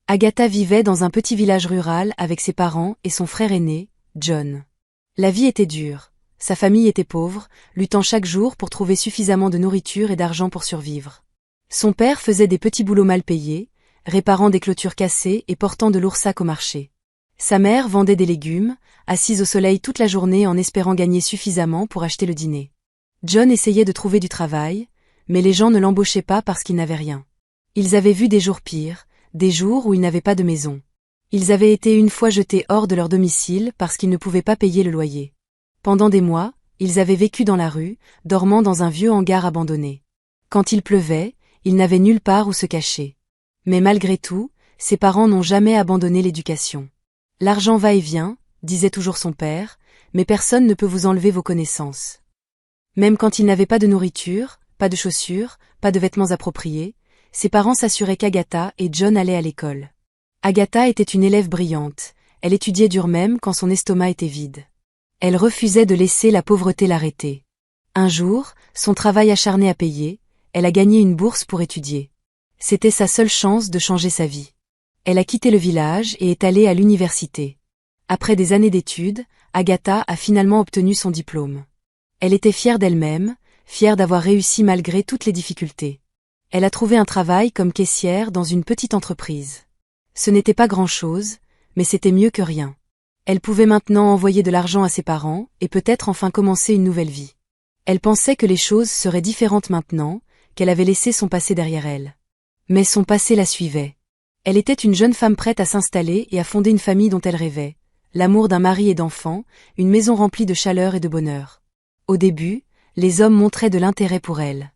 Agatha vivait dans un petit village rural avec ses parents et son frère aîné, John. La vie était dure, sa famille était pauvre, luttant chaque jour pour trouver suffisamment de nourriture et d'argent pour survivre. Son père faisait des petits boulots mal payés, réparant des clôtures cassées et portant de lourds sacs au marché. Sa mère vendait des légumes, assise au soleil toute la journée en espérant gagner suffisamment pour acheter le dîner. John essayait de trouver du travail, mais les gens ne l'embauchaient pas parce qu'il n'avait rien. Ils avaient vu des jours pires, des jours où ils n'avaient pas de maison. Ils avaient été une fois jetés hors de leur domicile parce qu'ils ne pouvaient pas payer le loyer. Pendant des mois, ils avaient vécu dans la rue, dormant dans un vieux hangar abandonné. Quand il pleuvait, ils n'avaient nulle part où se cacher. Mais malgré tout, ses parents n'ont jamais abandonné l'éducation. L'argent va et vient, disait toujours son père, mais personne ne peut vous enlever vos connaissances. Même quand ils n'avaient pas de nourriture, pas de chaussures, pas de vêtements appropriés, ses parents s'assuraient qu'Agatha et John allaient à l'école. Agatha était une élève brillante, elle étudiait dur même quand son estomac était vide. Elle refusait de laisser la pauvreté l'arrêter. Un jour, son travail acharné a payé, elle a gagné une bourse pour étudier. C'était sa seule chance de changer sa vie. Elle a quitté le village et est allée à l'université. Après des années d'études, Agatha a finalement obtenu son diplôme. Elle était fière d'elle-même, fière d'avoir réussi malgré toutes les difficultés. Elle a trouvé un travail comme caissière dans une petite entreprise. Ce n'était pas grand-chose, mais c'était mieux que rien. Elle pouvait maintenant envoyer de l'argent à ses parents et peut-être enfin commencer une nouvelle vie. Elle pensait que les choses seraient différentes maintenant, qu'elle avait laissé son passé derrière elle. Mais son passé la suivait. Elle était une jeune femme prête à s'installer et à fonder une famille dont elle rêvait, l'amour d'un mari et d'enfants, une maison remplie de chaleur et de bonheur. Au début, les hommes montraient de l'intérêt pour elle.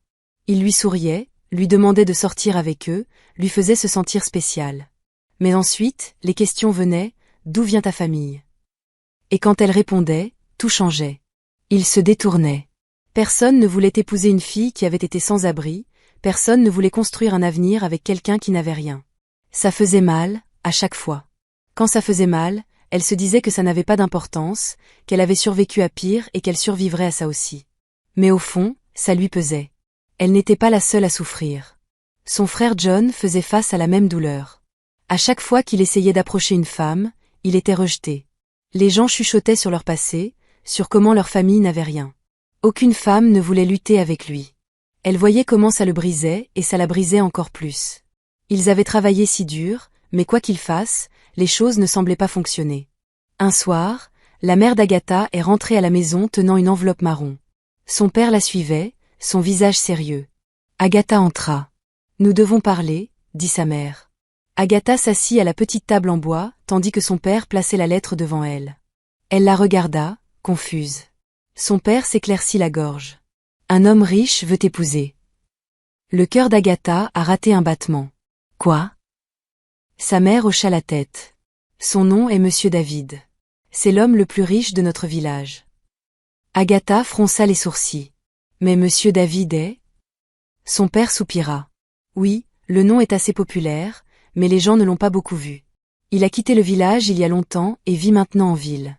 Ils lui souriaient, lui demandaient de sortir avec eux, lui faisaient se sentir spéciale. Mais ensuite, les questions venaient, d'où vient ta famille? Et quand elle répondait, tout changeait. Ils se détournaient. Personne ne voulait épouser une fille qui avait été sans abri, personne ne voulait construire un avenir avec quelqu'un qui n'avait rien. Ça faisait mal, à chaque fois. Quand ça faisait mal, elle se disait que ça n'avait pas d'importance, qu'elle avait survécu à pire et qu'elle survivrait à ça aussi. Mais au fond, ça lui pesait. Elle n'était pas la seule à souffrir. Son frère John faisait face à la même douleur. À chaque fois qu'il essayait d'approcher une femme, il était rejeté. Les gens chuchotaient sur leur passé, sur comment leur famille n'avait rien. Aucune femme ne voulait lutter avec lui. Elle voyait comment ça le brisait et ça la brisait encore plus. Ils avaient travaillé si dur, mais quoi qu'ils fassent, les choses ne semblaient pas fonctionner. Un soir, la mère d'Agatha est rentrée à la maison tenant une enveloppe marron. Son père la suivait, son visage sérieux. Agatha entra. « Nous devons parler, » dit sa mère. Agatha s'assit à la petite table en bois, tandis que son père plaçait la lettre devant elle. Elle la regarda, confuse. Son père s'éclaircit la gorge. « Un homme riche veut t'épouser. » Le cœur d'Agatha a raté un battement. « Quoi ?» Sa mère hocha la tête. « Son nom est Monsieur David. C'est l'homme le plus riche de notre village. » Agatha fronça les sourcils. « Mais Monsieur David est… » Son père soupira. « Oui, le nom est assez populaire, mais les gens ne l'ont pas beaucoup vu. Il a quitté le village il y a longtemps et vit maintenant en ville.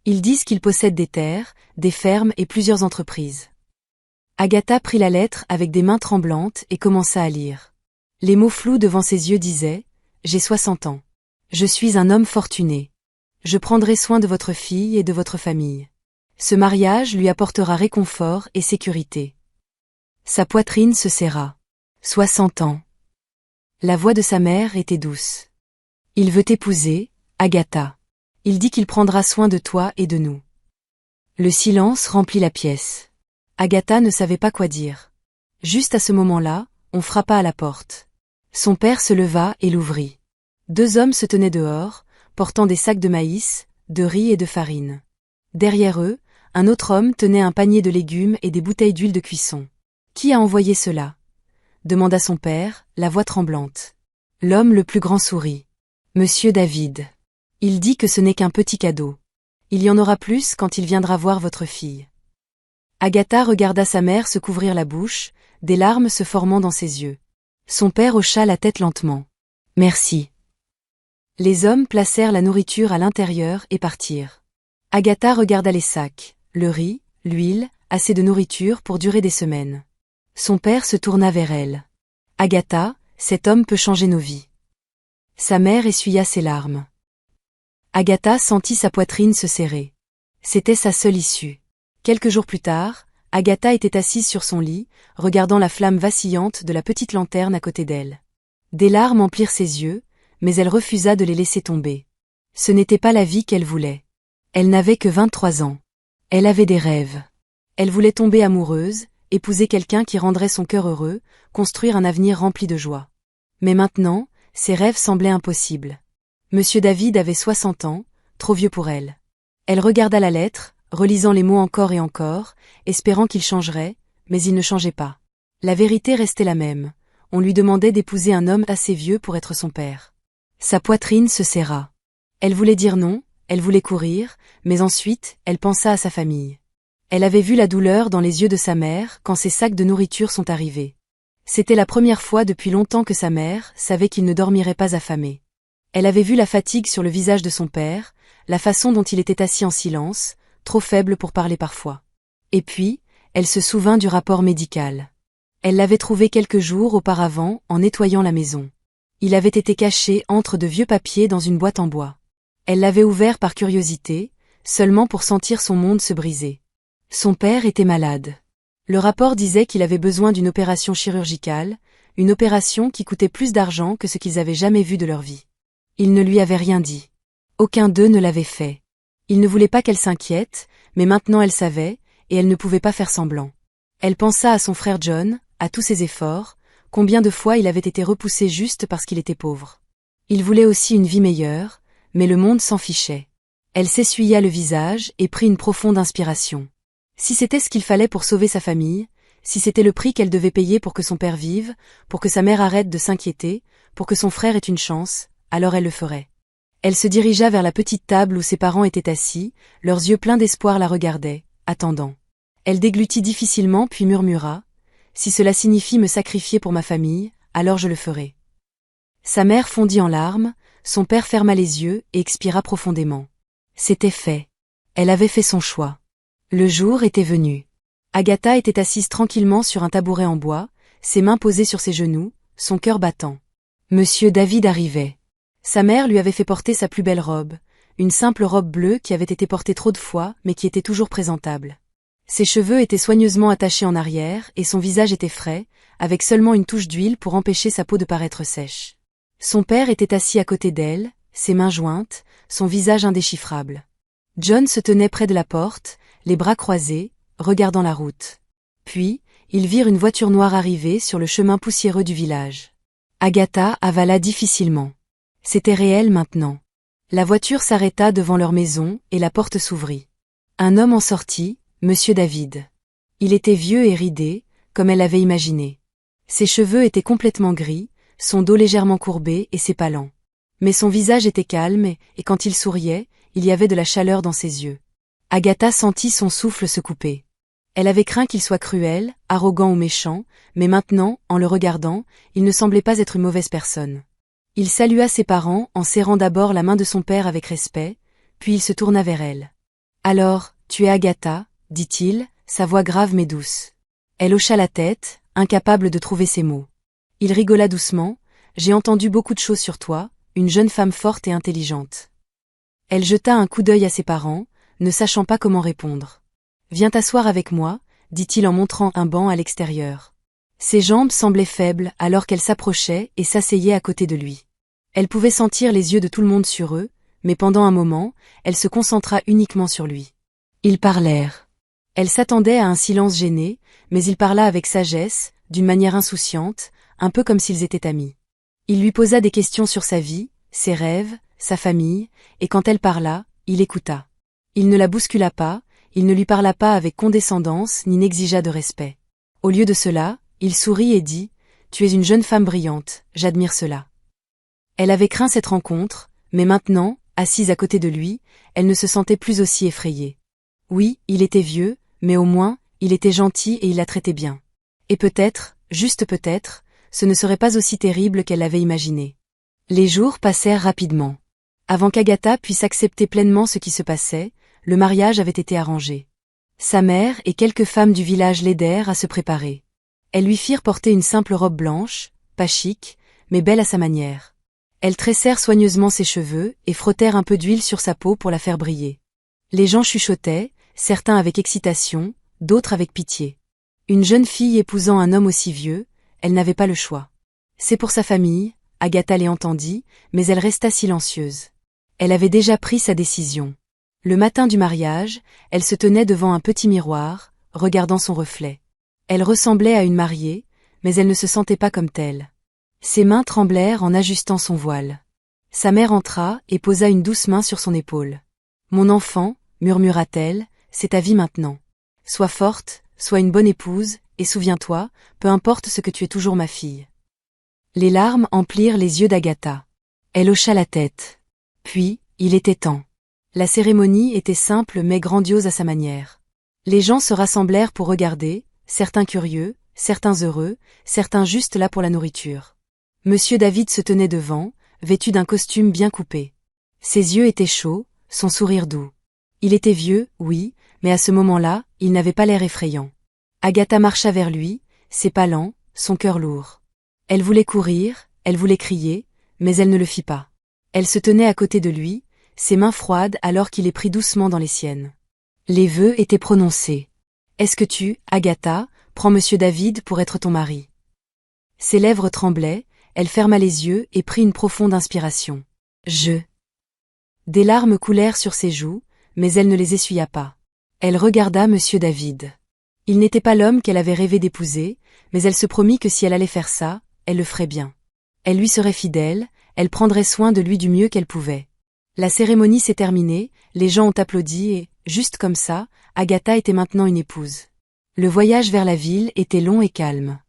Ils disent qu'il possède des terres, des fermes et plusieurs entreprises. » Agatha prit la lettre avec des mains tremblantes et commença à lire. Les mots flous devant ses yeux disaient « J'ai 60 ans. Je suis un homme fortuné. Je prendrai soin de votre fille et de votre famille. Ce mariage lui apportera réconfort et sécurité. » Sa poitrine se serra. 60 ans. La voix de sa mère était douce. « Il veut t'épouser, Agatha. Il dit qu'il prendra soin de toi et de nous. » Le silence remplit la pièce. Agatha ne savait pas quoi dire. Juste à ce moment-là, on frappa à la porte. Son père se leva et l'ouvrit. 2 hommes se tenaient dehors, portant des sacs de maïs, de riz et de farine. Derrière eux, un autre homme tenait un panier de légumes et des bouteilles d'huile de cuisson. « Qui a envoyé cela ?» demanda son père, la voix tremblante. L'homme le plus grand sourit. « Monsieur David. Il dit que ce n'est qu'un petit cadeau. Il y en aura plus quand il viendra voir votre fille. » Agatha regarda sa mère se couvrir la bouche, des larmes se formant dans ses yeux. Son père hocha la tête lentement. « Merci. » Les hommes placèrent la nourriture à l'intérieur et partirent. Agatha regarda les sacs, le riz, l'huile, assez de nourriture pour durer des semaines. Son père se tourna vers elle. « Agatha, cet homme peut changer nos vies. Sa mère essuya ses larmes. Agatha sentit sa poitrine se serrer. C'était sa seule issue. Quelques jours plus tard, Agatha était assise sur son lit, regardant la flamme vacillante de la petite lanterne à côté d'elle. Des larmes emplirent ses yeux, mais elle refusa de les laisser tomber. Ce n'était pas la vie qu'elle voulait. Elle n'avait que 23 ans. Elle avait des rêves. Elle voulait tomber amoureuse, épouser quelqu'un qui rendrait son cœur heureux, construire un avenir rempli de joie. Mais maintenant, ses rêves semblaient impossibles. Monsieur David avait 60 ans, trop vieux pour elle. Elle regarda la lettre, relisant les mots encore et encore, espérant qu'il changerait, mais il ne changeait pas. La vérité restait la même. On lui demandait d'épouser un homme assez vieux pour être son père. Sa poitrine se serra. Elle voulait dire non, elle voulait courir, mais ensuite, elle pensa à sa famille. Elle avait vu la douleur dans les yeux de sa mère quand ses sacs de nourriture sont arrivés. C'était la première fois depuis longtemps que sa mère savait qu'il ne dormirait pas affamé. Elle avait vu la fatigue sur le visage de son père, la façon dont il était assis en silence, trop faible pour parler parfois. Et puis, elle se souvint du rapport médical. Elle l'avait trouvé quelques jours auparavant en nettoyant la maison. Il avait été caché entre de vieux papiers dans une boîte en bois. Elle l'avait ouvert par curiosité, seulement pour sentir son monde se briser. Son père était malade. Le rapport disait qu'il avait besoin d'une opération chirurgicale, une opération qui coûtait plus d'argent que ce qu'ils avaient jamais vu de leur vie. Il ne lui avait rien dit. Aucun d'eux ne l'avait fait. Il ne voulait pas qu'elle s'inquiète, mais maintenant elle savait, et elle ne pouvait pas faire semblant. Elle pensa à son frère John, à tous ses efforts, combien de fois il avait été repoussé juste parce qu'il était pauvre. Il voulait aussi une vie meilleure, mais le monde s'en fichait. Elle s'essuya le visage et prit une profonde inspiration. Si c'était ce qu'il fallait pour sauver sa famille, si c'était le prix qu'elle devait payer pour que son père vive, pour que sa mère arrête de s'inquiéter, pour que son frère ait une chance, alors elle le ferait. Elle se dirigea vers la petite table où ses parents étaient assis, leurs yeux pleins d'espoir la regardaient, attendant. Elle déglutit difficilement puis murmura « Si cela signifie me sacrifier pour ma famille, alors je le ferai. » Sa mère fondit en larmes, son père ferma les yeux et expira profondément. C'était fait. Elle avait fait son choix. Le jour était venu. Agatha était assise tranquillement sur un tabouret en bois, ses mains posées sur ses genoux, son cœur battant. Monsieur David arrivait. Sa mère lui avait fait porter sa plus belle robe, une simple robe bleue qui avait été portée trop de fois mais qui était toujours présentable. Ses cheveux étaient soigneusement attachés en arrière et son visage était frais, avec seulement une touche d'huile pour empêcher sa peau de paraître sèche. Son père était assis à côté d'elle, ses mains jointes, son visage indéchiffrable. John se tenait près de la porte, les bras croisés, regardant la route. Puis, ils virent une voiture noire arriver sur le chemin poussiéreux du village. Agatha avala difficilement. C'était réel maintenant. La voiture s'arrêta devant leur maison et la porte s'ouvrit. Un homme en sortit, Monsieur David. Il était vieux et ridé, comme elle l'avait imaginé. Ses cheveux étaient complètement gris, son dos légèrement courbé et s'épalant. Mais son visage était calme et quand il souriait, il y avait de la chaleur dans ses yeux. Agatha sentit son souffle se couper. Elle avait craint qu'il soit cruel, arrogant ou méchant, mais maintenant, en le regardant, il ne semblait pas être une mauvaise personne. Il salua ses parents en serrant d'abord la main de son père avec respect, puis il se tourna vers elle. « Alors, tu es Agatha » dit-il, sa voix grave mais douce. Elle hocha la tête, incapable de trouver ses mots. Il rigola doucement. « J'ai entendu beaucoup de choses sur toi, une jeune femme forte et intelligente. » Elle jeta un coup d'œil à ses parents, ne sachant pas comment répondre. « Viens t'asseoir avec moi » dit-il en montrant un banc à l'extérieur. Ses jambes semblaient faibles alors qu'elle s'approchait et s'asseyait à côté de lui. Elle pouvait sentir les yeux de tout le monde sur eux, mais pendant un moment, elle se concentra uniquement sur lui. Ils parlèrent. Elle s'attendait à un silence gêné, mais il parla avec sagesse, d'une manière insouciante, un peu comme s'ils étaient amis. Il lui posa des questions sur sa vie, ses rêves, sa famille, et quand elle parla, il écouta. Il ne la bouscula pas, il ne lui parla pas avec condescendance ni n'exigea de respect. Au lieu de cela, il sourit et dit « Tu es une jeune femme brillante, j'admire cela. » Elle avait craint cette rencontre, mais maintenant, assise à côté de lui, elle ne se sentait plus aussi effrayée. Oui, il était vieux, mais au moins, il était gentil et il la traitait bien. Et peut-être, juste peut-être, ce ne serait pas aussi terrible qu'elle l'avait imaginé. Les jours passèrent rapidement. Avant qu'Agatha puisse accepter pleinement ce qui se passait, le mariage avait été arrangé. Sa mère et quelques femmes du village l'aidèrent à se préparer. Elles lui firent porter une simple robe blanche, pas chic, mais belle à sa manière. Elles tressèrent soigneusement ses cheveux et frottèrent un peu d'huile sur sa peau pour la faire briller. Les gens chuchotaient, certains avec excitation, d'autres avec pitié. Une jeune fille épousant un homme aussi vieux, elle n'avait pas le choix. C'est pour sa famille, Agatha les entendit, mais elle resta silencieuse. Elle avait déjà pris sa décision. Le matin du mariage, elle se tenait devant un petit miroir, regardant son reflet. Elle ressemblait à une mariée, mais elle ne se sentait pas comme telle. Ses mains tremblèrent en ajustant son voile. Sa mère entra et posa une douce main sur son épaule. « Mon enfant, murmura-t-elle, c'est ta vie maintenant. Sois forte, sois une bonne épouse, et souviens-toi, peu importe ce que tu es toujours ma fille. » Les larmes emplirent les yeux d'Agatha. Elle hocha la tête. Puis, il était temps. La cérémonie était simple mais grandiose à sa manière. Les gens se rassemblèrent pour regarder, certains curieux, certains heureux, certains juste là pour la nourriture. Monsieur David se tenait devant, vêtu d'un costume bien coupé. Ses yeux étaient chauds, son sourire doux. Il était vieux, oui, mais à ce moment-là, il n'avait pas l'air effrayant. Agatha marcha vers lui, ses pas lents, son cœur lourd. Elle voulait courir, elle voulait crier, mais elle ne le fit pas. Elle se tenait à côté de lui, ses mains froides alors qu'il les prit doucement dans les siennes. Les vœux étaient prononcés. « Est-ce que tu, Agatha, prends monsieur David pour être ton mari ?» Ses lèvres tremblaient, elle ferma les yeux et prit une profonde inspiration. « Je » Des larmes coulèrent sur ses joues, mais elle ne les essuya pas. Elle regarda monsieur David. Il n'était pas l'homme qu'elle avait rêvé d'épouser, mais elle se promit que si elle allait faire ça, elle le ferait bien. Elle lui serait fidèle, elle prendrait soin de lui du mieux qu'elle pouvait. La cérémonie s'est terminée, les gens ont applaudi et, juste comme ça, Agatha était maintenant une épouse. Le voyage vers la ville était long et calme.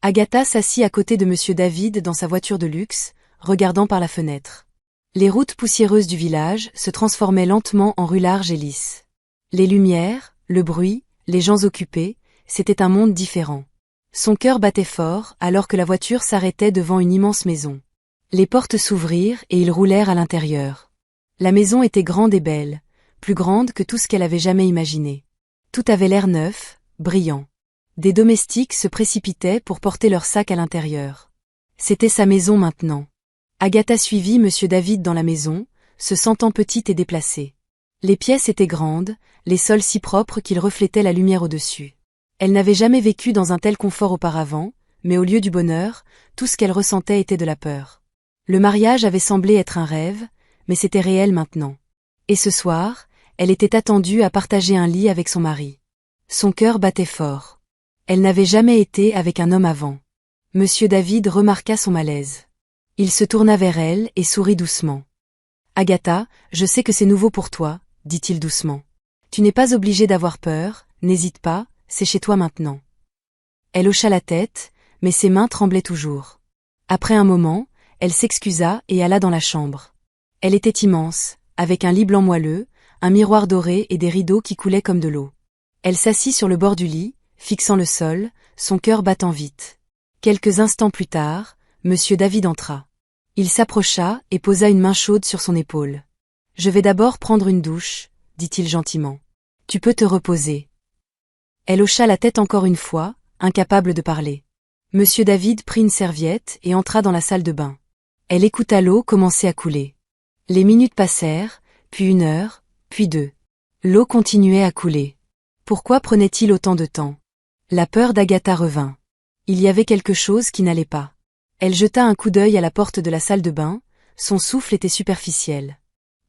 Agatha s'assit à côté de monsieur David dans sa voiture de luxe, regardant par la fenêtre. Les routes poussiéreuses du village se transformaient lentement en rues larges et lisses. Les lumières, le bruit, les gens occupés, c'était un monde différent. Son cœur battait fort alors que la voiture s'arrêtait devant une immense maison. Les portes s'ouvrirent et ils roulèrent à l'intérieur. La maison était grande et belle, plus grande que tout ce qu'elle avait jamais imaginé. Tout avait l'air neuf, brillant. Des domestiques se précipitaient pour porter leurs sacs à l'intérieur. C'était sa maison maintenant. Agatha suivit monsieur David dans la maison, se sentant petite et déplacée. Les pièces étaient grandes, les sols si propres qu'ils reflétaient la lumière au-dessus. Elle n'avait jamais vécu dans un tel confort auparavant, mais au lieu du bonheur, tout ce qu'elle ressentait était de la peur. Le mariage avait semblé être un rêve, mais c'était réel maintenant. Et ce soir, elle était attendue à partager un lit avec son mari. Son cœur battait fort. Elle n'avait jamais été avec un homme avant. Monsieur David remarqua son malaise. Il se tourna vers elle et sourit doucement. « Agatha, je sais que c'est nouveau pour toi, » dit-il doucement. « Tu n'es pas obligée d'avoir peur, n'hésite pas, c'est chez toi maintenant. » Elle hocha la tête, mais ses mains tremblaient toujours. Après un moment, elle s'excusa et alla dans la chambre. Elle était immense, avec un lit blanc moelleux, un miroir doré et des rideaux qui coulaient comme de l'eau. Elle s'assit sur le bord du lit, fixant le sol, son cœur battant vite. Quelques instants plus tard, monsieur David entra. Il s'approcha et posa une main chaude sur son épaule. « Je vais d'abord prendre une douche, » dit-il gentiment. « Tu peux te reposer. » Elle hocha la tête encore une fois, incapable de parler. Monsieur David prit une serviette et entra dans la salle de bain. Elle écouta l'eau commencer à couler. Les minutes passèrent, puis 1 heure, puis 2. L'eau continuait à couler. Pourquoi prenait-il autant de temps? La peur d'Agatha revint. Il y avait quelque chose qui n'allait pas. Elle jeta un coup d'œil à la porte de la salle de bain, son souffle était superficiel.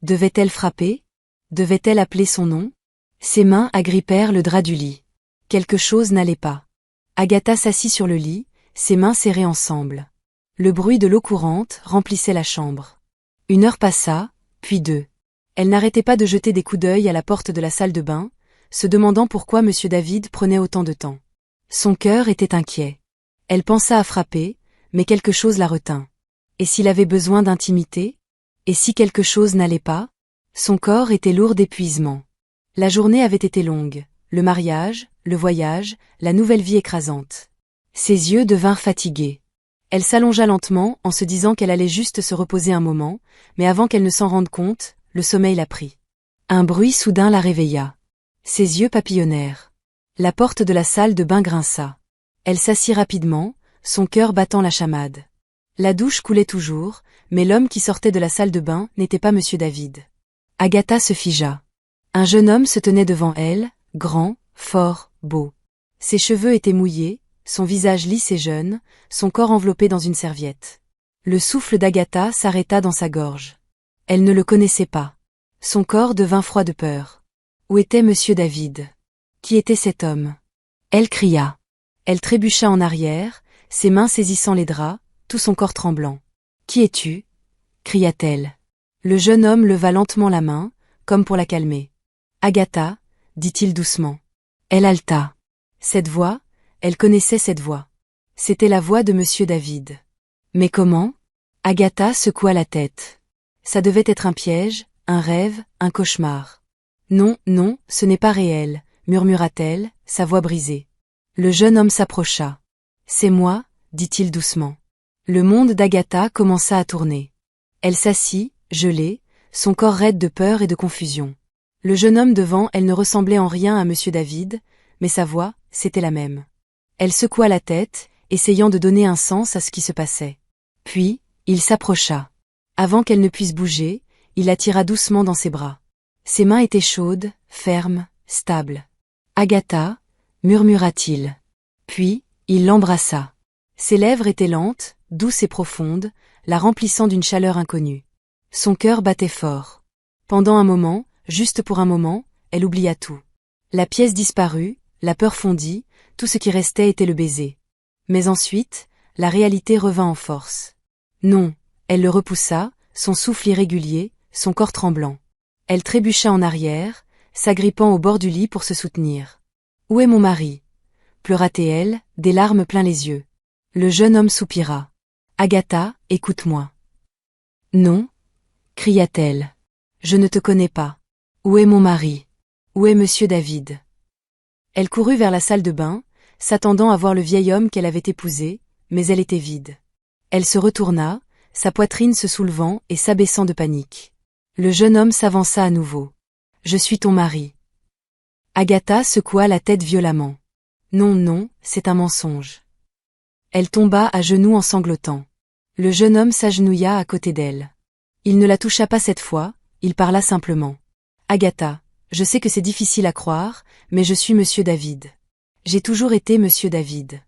Devait-elle frapper? Devait-elle appeler son nom? Ses mains agrippèrent le drap du lit. Quelque chose n'allait pas. Agatha s'assit sur le lit, ses mains serrées ensemble. Le bruit de l'eau courante remplissait la chambre. 1 heure passa, puis 2. Elle n'arrêtait pas de jeter des coups d'œil à la porte de la salle de bain, se demandant pourquoi monsieur David prenait autant de temps. Son cœur était inquiet. Elle pensa à frapper, mais quelque chose la retint. Et s'il avait besoin d'intimité? Et si quelque chose n'allait pas? Son corps était lourd d'épuisement. La journée avait été longue, le mariage, le voyage, la nouvelle vie écrasante. Ses yeux devinrent fatigués. Elle s'allongea lentement en se disant qu'elle allait juste se reposer un moment, mais avant qu'elle ne s'en rende compte, le sommeil la prit. Un bruit soudain la réveilla. Ses yeux papillonnèrent. La porte de la salle de bain grinça. Elle s'assit rapidement, son cœur battant la chamade. La douche coulait toujours, mais l'homme qui sortait de la salle de bain n'était pas Monsieur David. Agatha se figea. Un jeune homme se tenait devant elle, grand, fort, beau. Ses cheveux étaient mouillés, son visage lisse et jeune, son corps enveloppé dans une serviette. Le souffle d'Agatha s'arrêta dans sa gorge. Elle ne le connaissait pas. Son corps devint froid de peur. Où était Monsieur David? Qui était cet homme? Elle cria. Elle trébucha en arrière, ses mains saisissant les draps, tout son corps tremblant. Qui es-tu? Cria-t-elle. Le jeune homme leva lentement la main, comme pour la calmer. Agatha, dit-il doucement. Elle haleta. Cette voix, elle connaissait cette voix. C'était la voix de Monsieur David. Mais comment? Agatha secoua la tête. Ça devait être un piège, un rêve, un cauchemar. Non, non, ce n'est pas réel, murmura-t-elle, sa voix brisée. Le jeune homme s'approcha. C'est moi, dit-il doucement. Le monde d'Agatha commença à tourner. Elle s'assit, gelée, son corps raide de peur et de confusion. Le jeune homme devant elle ne ressemblait en rien à Monsieur David, mais sa voix, c'était la même. Elle secoua la tête, essayant de donner un sens à ce qui se passait. Puis, il s'approcha. Avant qu'elle ne puisse bouger, il la tira doucement dans ses bras. Ses mains étaient chaudes, fermes, stables. Agatha, murmura-t-il. Puis, il l'embrassa. Ses lèvres étaient lentes, douces et profondes, la remplissant d'une chaleur inconnue. Son cœur battait fort. Pendant un moment, juste pour un moment, elle oublia tout. La pièce disparut, la peur fondit, tout ce qui restait était le baiser. Mais ensuite, la réalité revint en force. Non, elle le repoussa, son souffle irrégulier, son corps tremblant. Elle trébucha en arrière, s'agrippant au bord du lit pour se soutenir. « Où est mon mari » pleura-t-elle, des larmes plein les yeux. Le jeune homme soupira. « Agatha, écoute-moi. » « Non » cria-t-elle. « Je ne te connais pas. Où est mon mari? Où est Monsieur David » Elle courut vers la salle de bain, s'attendant à voir le vieil homme qu'elle avait épousé, mais elle était vide. Elle se retourna, sa poitrine se soulevant et s'abaissant de panique. Le jeune homme s'avança à nouveau. « Je suis ton mari. » Agatha secoua la tête violemment. « Non, non, c'est un mensonge. » Elle tomba à genoux en sanglotant. Le jeune homme s'agenouilla à côté d'elle. Il ne la toucha pas cette fois, il parla simplement. « Agatha, je sais que c'est difficile à croire, mais je suis Monsieur David. J'ai toujours été Monsieur David. »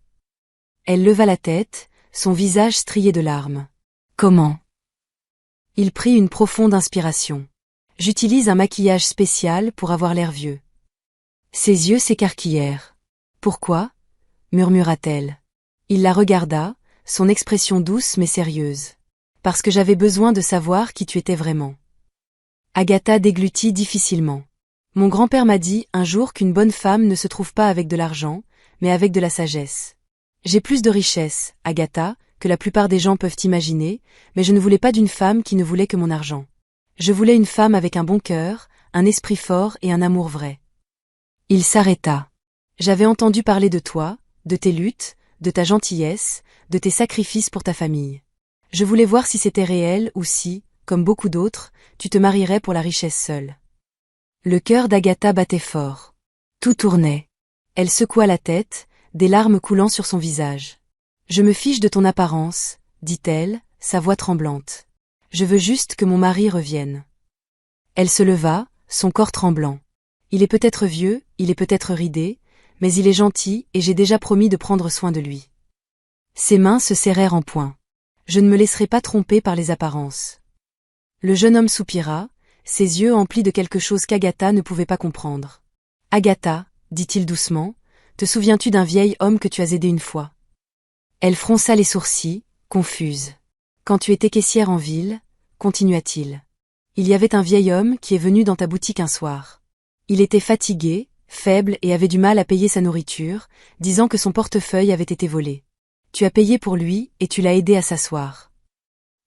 Elle leva la tête, son visage strié de larmes. « Comment ?» Il prit une profonde inspiration. « J'utilise un maquillage spécial pour avoir l'air vieux. » Ses yeux s'écarquillèrent. « Pourquoi ?» murmura-t-elle. Il la regarda, son expression douce mais sérieuse. « Parce que j'avais besoin de savoir qui tu étais vraiment. » Agatha déglutit difficilement. « Mon grand-père m'a dit un jour qu'une bonne femme ne se trouve pas avec de l'argent, mais avec de la sagesse. J'ai plus de richesse, Agatha, que la plupart des gens peuvent imaginer, mais je ne voulais pas d'une femme qui ne voulait que mon argent. Je voulais une femme avec un bon cœur, un esprit fort et un amour vrai. » Il s'arrêta. « J'avais entendu parler de toi, de tes luttes, de ta gentillesse, de tes sacrifices pour ta famille. Je voulais voir si c'était réel ou si, comme beaucoup d'autres, tu te marierais pour la richesse seule. » Le cœur d'Agatha battait fort. Tout tournait. Elle secoua la tête, des larmes coulant sur son visage. « Je me fiche de ton apparence, » dit-elle, sa voix tremblante. « Je veux juste que mon mari revienne. » Elle se leva, son corps tremblant. « Il est peut-être vieux, il est peut-être ridé, mais il est gentil et j'ai déjà promis de prendre soin de lui. » Ses mains se serrèrent en poing. « Je ne me laisserai pas tromper par les apparences. » Le jeune homme soupira, ses yeux emplis de quelque chose qu'Agatha ne pouvait pas comprendre. « Agatha, » dit-il doucement, « te souviens-tu d'un vieil homme que tu as aidé une fois ?» Elle fronça les sourcils, confuse. « Quand tu étais caissière en ville, » continua-t-il. « Il y avait un vieil homme qui est venu dans ta boutique un soir. Il était fatigué, faible et avait du mal à payer sa nourriture, disant que son portefeuille avait été volé. Tu as payé pour lui et tu l'as aidé à s'asseoir. »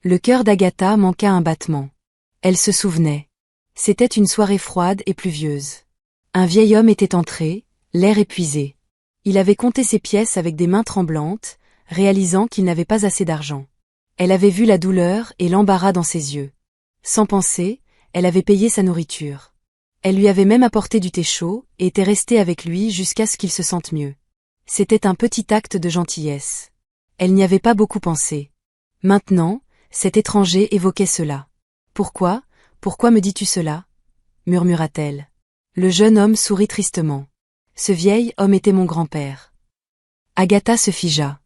Le cœur d'Agatha manqua un battement. Elle se souvenait. C'était une soirée froide et pluvieuse. Un vieil homme était entré, l'air épuisé. Il avait compté ses pièces avec des mains tremblantes, réalisant qu'il n'avait pas assez d'argent. Elle avait vu la douleur et l'embarras dans ses yeux. Sans penser, elle avait payé sa nourriture. Elle lui avait même apporté du thé chaud et était restée avec lui jusqu'à ce qu'il se sente mieux. C'était un petit acte de gentillesse. Elle n'y avait pas beaucoup pensé. Maintenant, cet étranger évoquait cela. Pourquoi me dis-tu cela murmura-t-elle. Le jeune homme sourit tristement. Ce vieil homme était mon grand-père. Agatha se figea.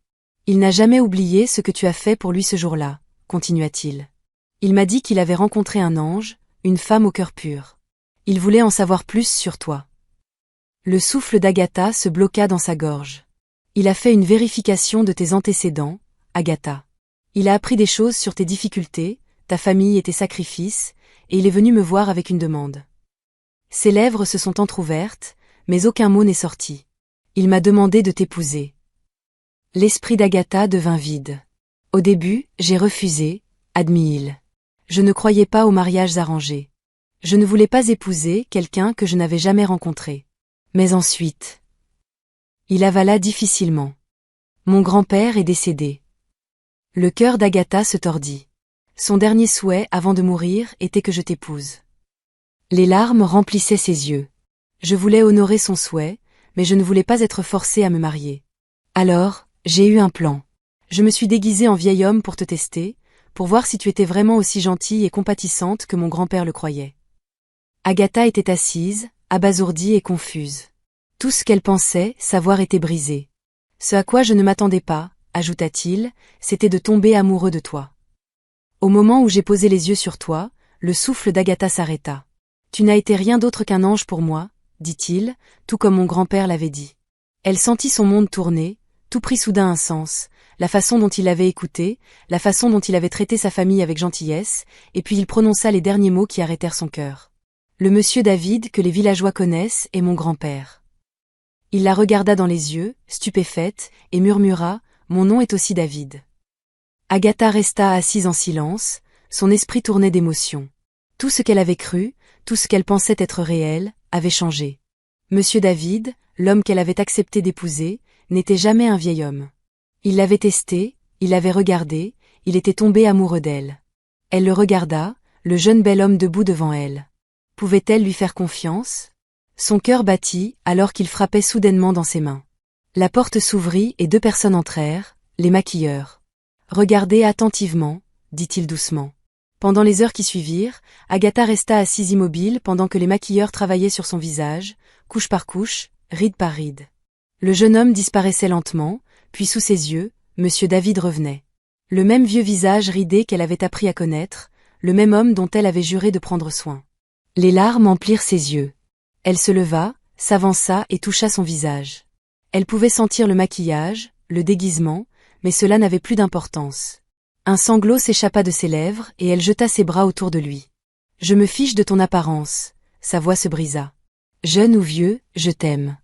Il n'a jamais oublié ce que tu as fait pour lui ce jour-là, continua-t-il. Il m'a dit qu'il avait rencontré un ange, une femme au cœur pur. Il voulait en savoir plus sur toi. Le souffle d'Agatha se bloqua dans sa gorge. Il a fait une vérification de tes antécédents, Agatha. Il a appris des choses sur tes difficultés, ta famille et tes sacrifices, et il est venu me voir avec une demande. Ses lèvres se sont entr'ouvertes, mais aucun mot n'est sorti. Il m'a demandé de t'épouser. L'esprit d'Agatha devint vide. Au début, j'ai refusé, admit-il. Je ne croyais pas aux mariages arrangés. Je ne voulais pas épouser quelqu'un que je n'avais jamais rencontré. Mais ensuite... Il avala difficilement. Mon grand-père est décédé. Le cœur d'Agatha se tordit. Son dernier souhait avant de mourir était que je t'épouse. Les larmes remplissaient ses yeux. Je voulais honorer son souhait, mais je ne voulais pas être forcée à me marier. Alors, j'ai eu un plan. Je me suis déguisée en vieil homme pour te tester, pour voir si tu étais vraiment aussi gentille et compatissante que mon grand-père le croyait. Agatha était assise, abasourdie et confuse. Tout ce qu'elle pensait, savoir était brisé. Ce à quoi je ne m'attendais pas, ajouta-t-il, c'était de tomber amoureux de toi. Au moment où j'ai posé les yeux sur toi, le souffle d'Agatha s'arrêta. Tu n'as été rien d'autre qu'un ange pour moi, dit-il, tout comme mon grand-père l'avait dit. Elle sentit son monde tourner, tout prit soudain un sens, la façon dont il l'avait écouté, la façon dont il avait traité sa famille avec gentillesse, et puis il prononça les derniers mots qui arrêtèrent son cœur. Le monsieur David que les villageois connaissent est mon grand-père. Il la regarda dans les yeux, stupéfaite, et murmura, mon nom est aussi David. Agatha resta assise en silence, son esprit tournait d'émotion. Tout ce qu'elle avait cru, tout ce qu'elle pensait être réel, avait changé. Monsieur David, l'homme qu'elle avait accepté d'épouser, n'était jamais un vieil homme. Il l'avait testé, il l'avait regardé, il était tombé amoureux d'elle. Elle le regarda, le jeune bel homme debout devant elle. Pouvait-elle lui faire confiance? Son cœur battit alors qu'il frappait soudainement dans ses mains. La porte s'ouvrit et deux personnes entrèrent, les maquilleurs. Regardez attentivement, dit-il doucement. Pendant les heures qui suivirent, Agatha resta assise immobile pendant que les maquilleurs travaillaient sur son visage, couche par couche, ride par ride. Le jeune homme disparaissait lentement, puis sous ses yeux, monsieur David revenait. Le même vieux visage ridé qu'elle avait appris à connaître, le même homme dont elle avait juré de prendre soin. Les larmes emplirent ses yeux. Elle se leva, s'avança et toucha son visage. Elle pouvait sentir le maquillage, le déguisement, mais cela n'avait plus d'importance. Un sanglot s'échappa de ses lèvres et elle jeta ses bras autour de lui. Je me fiche de ton apparence, sa voix se brisa. Jeune ou vieux, je t'aime.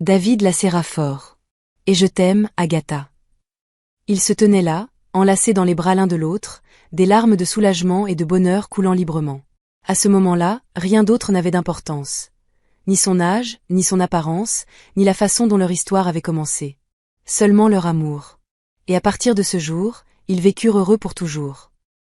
David la serra fort. Et je t'aime, Agatha. Ils se tenaient là, enlacés dans les bras l'un de l'autre, des larmes de soulagement et de bonheur coulant librement. À ce moment-là, rien d'autre n'avait d'importance. Ni son âge, ni son apparence, ni la façon dont leur histoire avait commencé. Seulement leur amour. Et à partir de ce jour, ils vécurent heureux pour toujours.